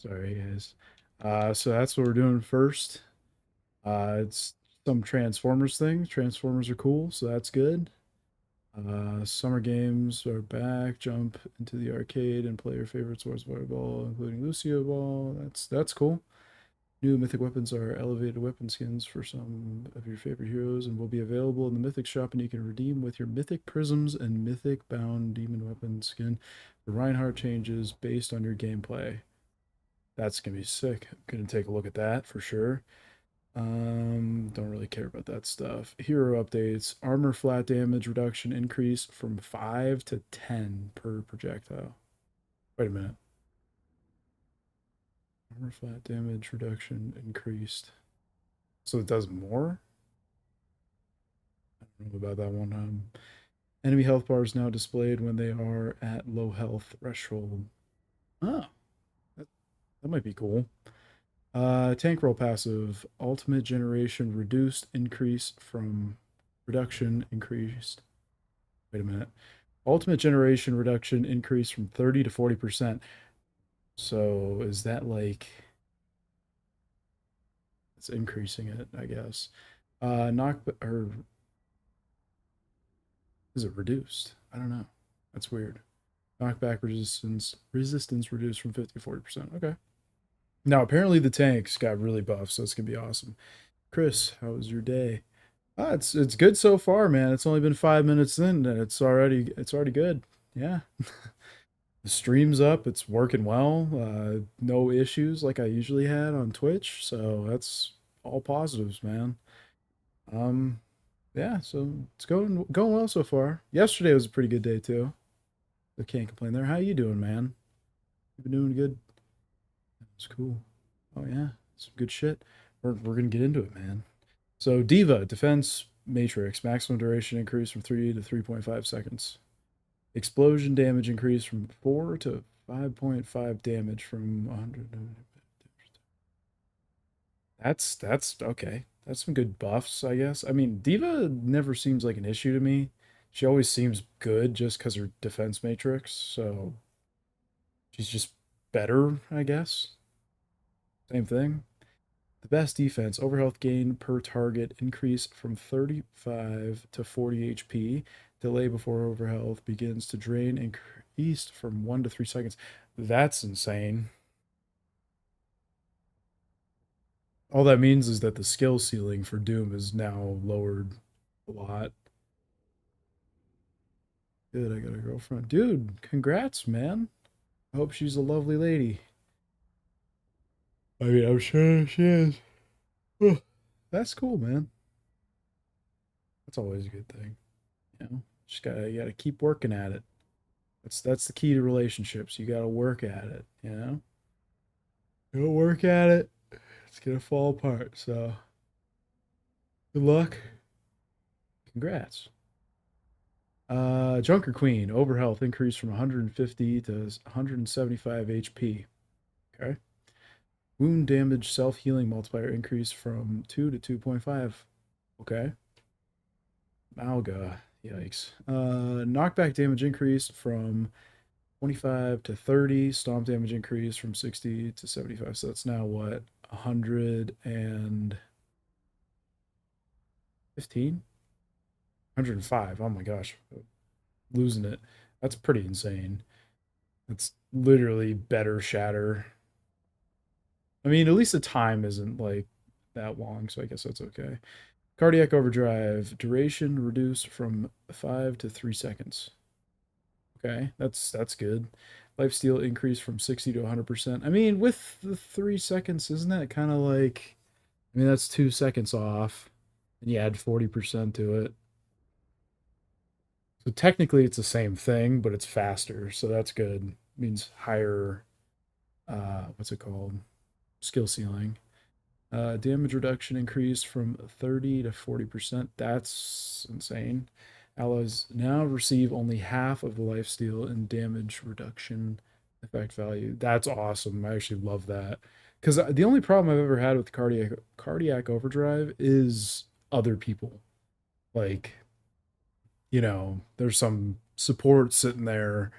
Sorry, guys. So that's what we're doing first. It's some Transformers thing. Transformers are cool, so that's good. Summer games are back. Jump into the arcade and play your favorite sports volleyball, including Lucio Ball. That's cool. New mythic weapons are elevated weapon skins for some of your favorite heroes and will be available in the mythic shop, and you can redeem with your mythic prisms and mythic bound demon weapon skin. The Reinhardt changes based on your gameplay. That's gonna be sick. I'm gonna take a look at that for sure. Don't really care about that stuff. Hero updates. Armor flat damage reduction increase from 5 to 10 per projectile. Wait a minute. Armor flat damage reduction increased. So it does more? I don't know about that one. Enemy health bars now displayed when they are at low health threshold. Oh, that might be cool. Tank roll passive. Ultimate generation reduced, increase from reduction, increased. Wait a minute. Ultimate generation reduction increase from 30 to 40%. So is that like it's increasing it, I guess. Knock or is it reduced? I don't know. That's weird. Knockback resistance reduced from 50 to 40%. Okay. Now apparently the tanks got really buffed, so it's gonna be awesome. Chris, how was your day? It's good so far, man. It's only been 5 minutes in, and it's already good. Yeah, the stream's up. It's working well. No issues like I usually had on Twitch, so that's all positives, man. Um, yeah, so it's going well so far. Yesterday was a pretty good day too. I can't complain there. How you doing, man? You been doing good? It's cool. Oh yeah, some good shit. We're gonna get into it, man. So Diva Defense Matrix maximum duration increase from 3 to 3.5 seconds. Explosion damage increase from 4 to 5.5 damage from 100. That's okay. That's some good buffs, I guess. I mean, Diva never seems like an issue to me. She always seems good just because her defense matrix. So she's just better, I guess. Same thing. The best defense, overhealth gain per target increase from 35 to 40 HP. Delay before overhealth begins to drain increased from 1 to 3 seconds. That's insane. All that means is that the skill ceiling for Doom is now lowered a lot. Good, I got a girlfriend. Dude, congrats, man. I hope she's a lovely lady. I mean, I'm sure she is. That's cool, man. That's always a good thing. You know, you gotta keep working at it. That's the key to relationships. You gotta work at it, you know? You don't work at it, it's gonna fall apart. So good luck. Congrats. Junker Queen, overhealth increased from 150 to 175 HP. Okay. Wound damage self-healing multiplier increased from 2 to 2.5. Okay. Malga. Yikes. Knockback damage increased from 25 to 30. Stomp damage increased from 60 to 75. So that's now what? 115? 105. Oh my gosh. Losing it. That's pretty insane. That's literally better shatter. I mean, at least the time isn't like that long, so I guess that's okay. Cardiac overdrive. Duration reduced from 5 to 3 seconds. Okay, that's good. Lifesteal increase from 60 to 100%. I mean, with the 3 seconds, isn't that kind of like, I mean, that's 2 seconds off, and you add 40% to it. So technically it's the same thing, but it's faster, so that's good. It means higher, what's it called? Skill ceiling. Damage reduction increased from 30 to 40%. That's insane. Allies now receive only half of the lifesteal and damage reduction effect value. That's awesome. I actually love that. Because the only problem I've ever had with cardiac overdrive is other people. Like, there's some support sitting there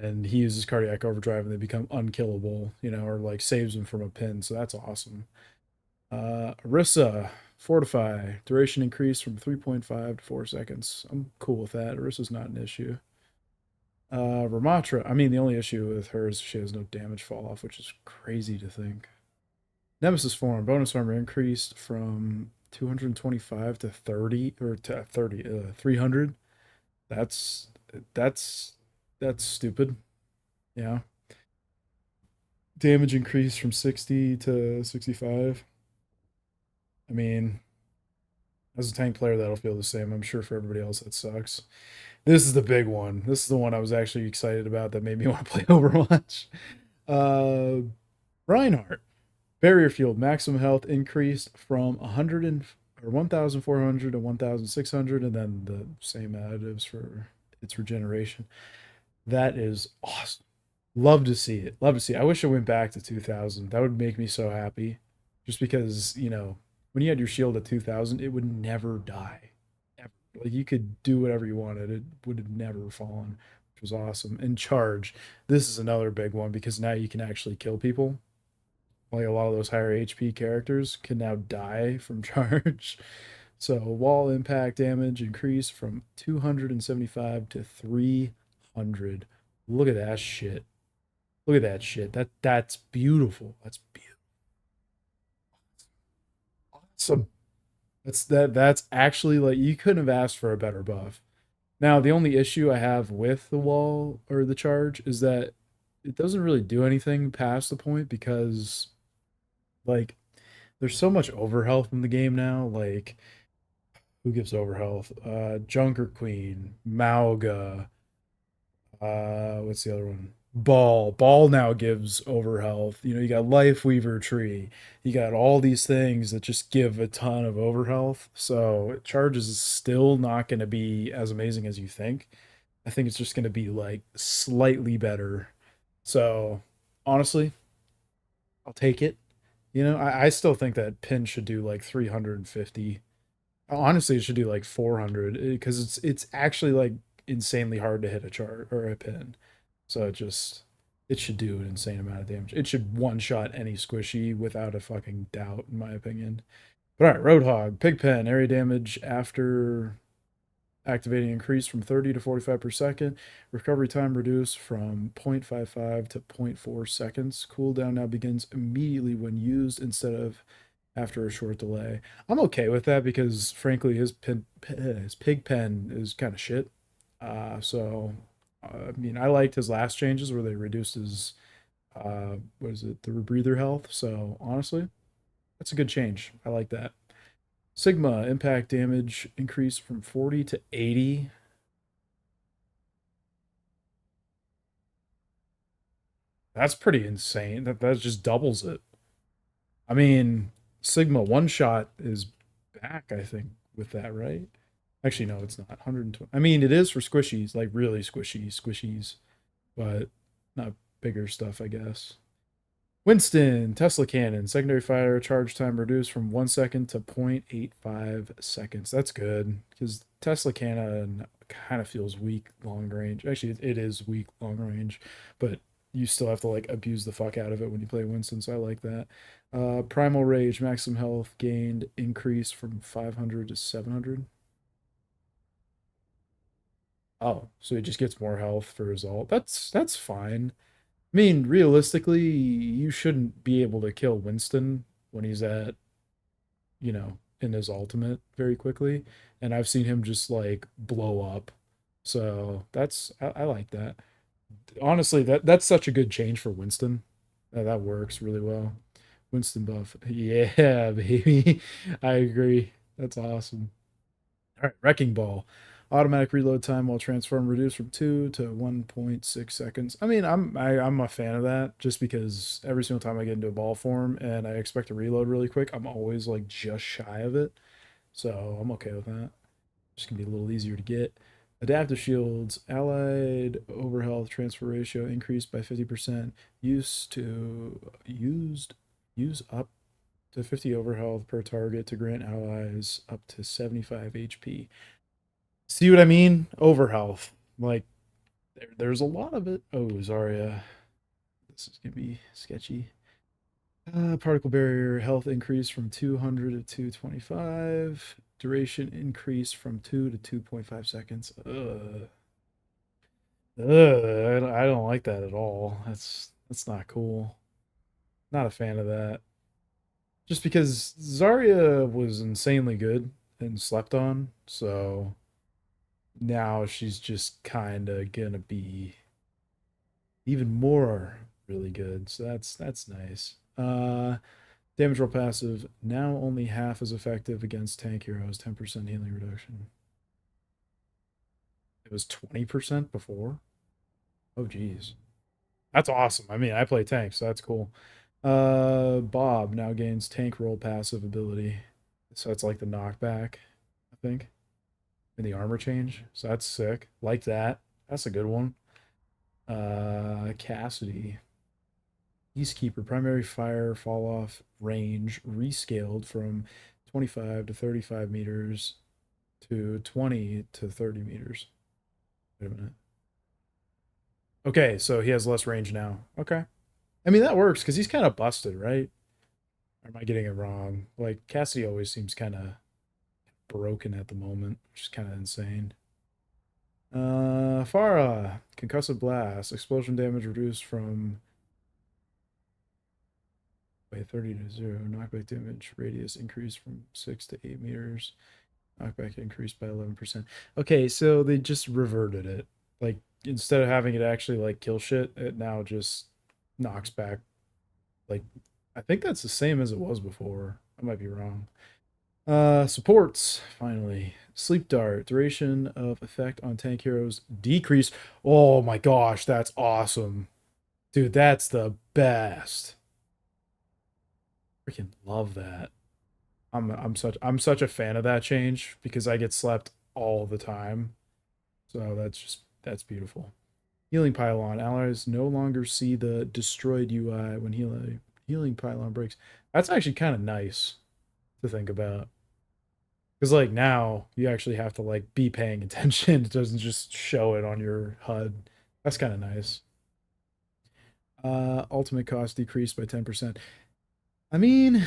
and he uses cardiac overdrive and they become unkillable, you know, or like saves him from a pin. So that's awesome. Orisa, Fortify, duration increase from 3.5 to 4 seconds. I'm cool with that. Orisa's not an issue. Ramatra, I mean, the only issue with her is she has no damage fall off, which is crazy to think. Nemesis form, bonus armor increased from 225 to 30 or to 30, 300. That's that's that's stupid. Yeah. Damage increased from 60 to 65. I mean, as a tank player, that'll feel the same. I'm sure for everybody else, that sucks. This is the big one. This is the one I was actually excited about that made me want to play Overwatch. Uh, Reinhardt. Barrier field maximum health increased from 100 or 1,400 to 1,600, and then the same additives for its regeneration. That is awesome. Love to see it. Love to see it. I wish it went back to 2,000. That would make me so happy. Just because, you know, when you had your shield at 2,000, it would never die. Ever. Like you could do whatever you wanted. It would have never fallen, which was awesome. And charge. This is another big one because now you can actually kill people. Like a lot of those higher HP characters can now die from charge. So wall impact damage increased from 275 to 300. Look at that shit. Look at that shit. That's beautiful. That's beautiful. Awesome. That's actually like you couldn't have asked for a better buff. Now, the only issue I have with the wall or the charge is that it doesn't really do anything past the point because like there's so much overhealth in the game now. Like who gives overhealth? Junker Queen, Mauga, what's the other one? Ball now gives overhealth. You know, you got Life Weaver Tree. You got all these things that just give a ton of overhealth. So charges is still not going to be as amazing as you think. I think it's just going to be like slightly better. So honestly, I'll take it. You know, I still think that pin should do like 350. Honestly, it should do like 400 because it's actually like insanely hard to hit a chart or a pin. So it should do an insane amount of damage. It should one shot any squishy without a fucking doubt, in my opinion. But all right, Roadhog, Pigpen, area damage after activating increased from 30 to 45 per second. Recovery time reduced from 0.55 to zero point 0.4 seconds. Cooldown now begins immediately when used instead of after a short delay. I'm okay with that because frankly his pig pen is kind of shit. I mean I liked his last changes where they reduced his what is it, the rebreather health. So honestly, that's a good change. I like that. Sigma impact damage increased from 40 to 80. That's pretty insane. That just doubles it. I mean, Sigma one shot is back, I think, with that, right? Actually, no, it's not. 120. I mean, it is for squishies, like really squishies, but not bigger stuff, I guess. Winston, Tesla cannon, secondary fire charge time reduced from 1 second to 0.85 seconds. That's good because Tesla cannon kind of feels weak long range. Actually, it is weak long range, but you still have to like abuse the fuck out of it when you play Winston. So I like that. Primal Rage, maximum health gained increased from 500 to 700. Oh, so he just gets more health for his ult. That's fine. I mean, realistically, you shouldn't be able to kill Winston when he's at, you know, in his ultimate very quickly. And I've seen him just like blow up. So I like that. Honestly, that's such a good change for Winston. That works really well. Winston buff. Yeah, baby. I agree. That's awesome. All right, Wrecking Ball. Automatic reload time while transform reduced from 2 to 1.6 seconds. I mean, I'm a fan of that just because every single time I get into a ball form and I expect to reload really quick, I'm always like just shy of it. So I'm okay with that. Just gonna be a little easier to get. Adaptive shields, allied overhealth transfer ratio increased by 50%. Use up to 50 overhealth per target to grant allies up to 75 HP. See what I mean? Overhealth. Like There's a lot of it. Oh, Zarya. This is gonna be sketchy. Particle barrier health increase from 200 to 225. Duration increase from 2 to 2.5 seconds. I don't like that at all. That's not cool. Not a fan of that. Just because Zarya was insanely good and slept on, so now she's just kind of gonna be even more really good. So that's nice. Damage roll passive now only half as effective against tank heroes. 10% healing reduction. It was 20% before. Oh geez, that's awesome. I mean, I play tank, so that's cool. Bob now gains tank roll passive ability, so it's like the knockback, I think, in the armor change. So that's sick. Like that. That's a good one. Cassidy. Peacekeeper, primary fire fall off range rescaled from 25 to 35 meters to 20 to 30 meters. Wait a minute. Okay, so he has less range now. Okay. I mean, that works because he's kind of busted, right? Or am I getting it wrong? Like, Cassidy always seems kind of broken at the moment, which is kind of insane. Farah, concussive blast, explosion damage reduced from 30 to 0. Knockback damage radius increased from 6 to 8 meters. Knockback increased by 11%. Okay, so they just reverted it. Like, instead of having it actually, like, kill shit, it now just knocks back. Like, I think that's the same as it was before. I might be wrong. Supports, finally. Sleep Dart. Duration of effect on tank heroes decrease. Oh my gosh, that's awesome. Dude, that's the best. Freaking love that. I'm such a fan of that change because I get slept all the time. So that's beautiful. Healing pylon. Allies no longer see the destroyed UI when healing pylon breaks. That's actually kind of nice to think about. Because like now you actually have to like be paying attention. It doesn't just show it on your HUD. That's kind of nice. Ultimate cost decreased by 10%. I mean,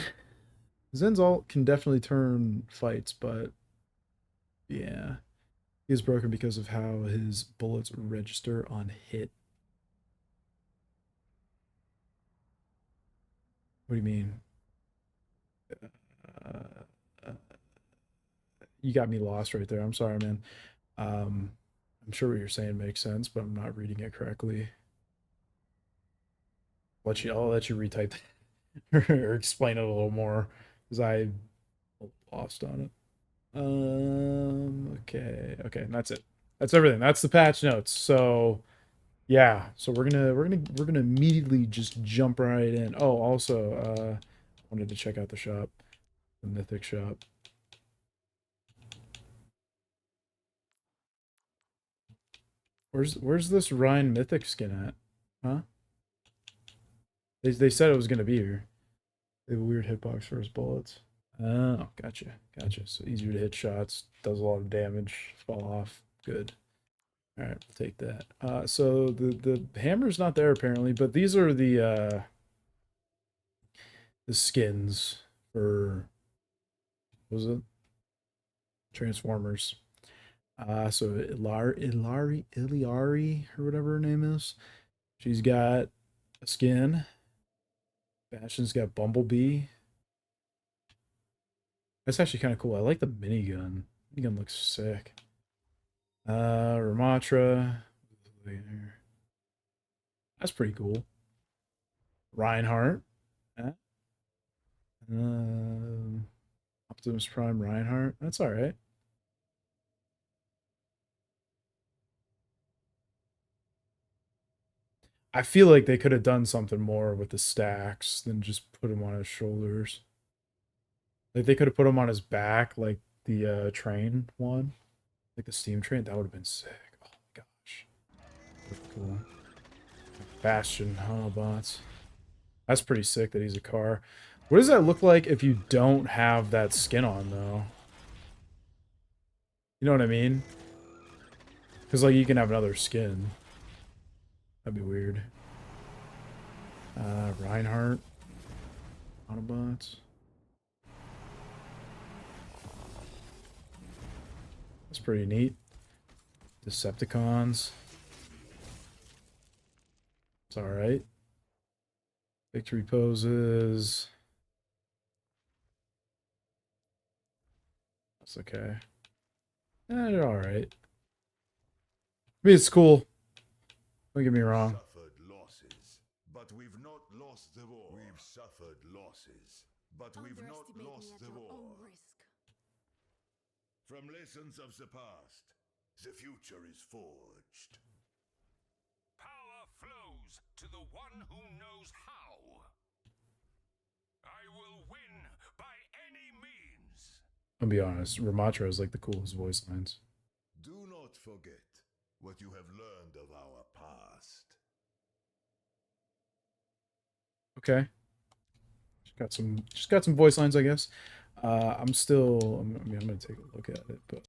Zen's ult can definitely turn fights, but yeah. He is broken because of how his bullets register on hit. What do you mean? Uh, uh, you got me lost right there. I'm sorry, man. Um, I'm sure what you're saying makes sense, but I'm not reading it correctly. I'll let you retype or explain it a little more because I lost on it. Okay, and that's it. That's everything. That's the patch notes. So yeah, so we're gonna immediately just jump right in. Oh, also, wanted to check out the shop, the Mythic shop. Where's this Rhine Mythic skin at? Huh? They said it was gonna be here. They have a weird hitbox for his bullets. Oh, gotcha. So easier to hit shots, does a lot of damage, fall off. Good. All right, we'll take that. So the hammer's not there apparently, but these are the skins for what was it? Transformers. So Iliari or whatever her name is. She's got a skin. Bastion's got Bumblebee. That's actually kind of cool. I like the minigun. Minigun looks sick. Ramatra. That's pretty cool. Reinhardt. Uh, Optimus Prime Reinhardt. That's all right. I feel like they could have done something more with the stacks than just put him on his shoulders. Like they could have put him on his back, like the train one, like the steam train. That would have been sick. Oh my gosh, cool. Bastion Autobots. That's pretty sick that he's a car. What does that look like if you don't have that skin on though? You know what I mean? Because like you can have another skin. That'd be weird. Reinhardt. Autobots. That's pretty neat. Decepticons. It's alright. Victory poses. That's okay. They're alright. I mean, it's cool. Don't get me wrong. Suffered losses, but we've not lost the war. We've suffered losses, but we've not lost the war. From lessons of the past, the future is forged. Power flows to the one who knows how. I will win by any means. I'll be honest, Ramatra is like the coolest voice lines. Do not forget what you have learned of our past. Okay. Just got some voice lines, I guess. I'm gonna take a look at it, but